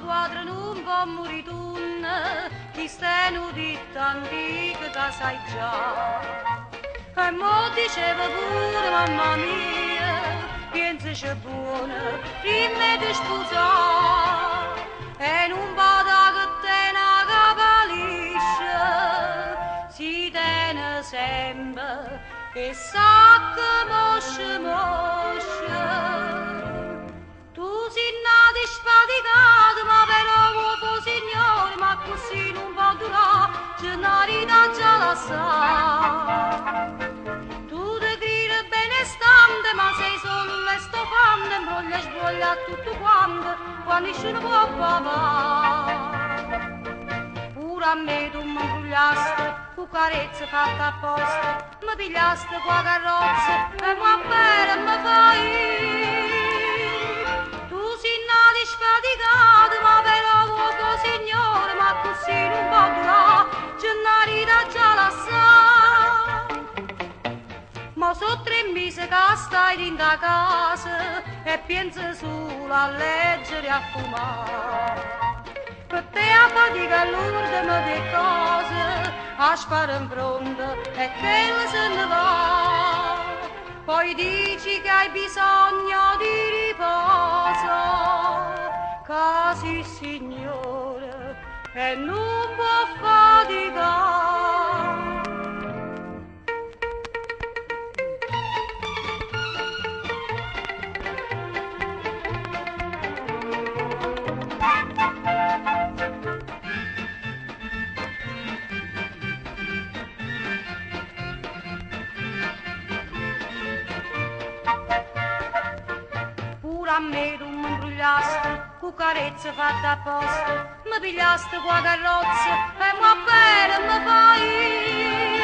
quadro non può morire tu, chi stai nudita antica che sai già. E mo diceva pure mamma mia, pensaci buona, prima di sposare, e non vada che te una capa liscia, si tiene sempre e sa che mosce mosce. Tu sei nato sfaticato, ma però uomo signore, ma così non può durare, ce n'arrida già la sa. Tu ti grida benestante, ma sei solo le stofande, imbroglia e sbroglia tutto quando nessuno può papà. Pure a me tu mi imbrugliaste, con carezze fatte apposta, mi pigliaste qua carrozza e mi bene mi fai. Sfaticato, ma però uomo signore, ma così non può durare, c'è una rida già la sa. Ma so 3 mesi che stai in da casa e pensi solo a leggere e a fumare. Per te a fatica lourda ma che cose, a fare in pronto e che se ne va. Poi dici che hai bisogno di riposo, casi signore, e non può faticare. A me tu mi imbrugliaste, con carezze fatte apposta, mi pigliaste qua carrozza e mi bene mi fai.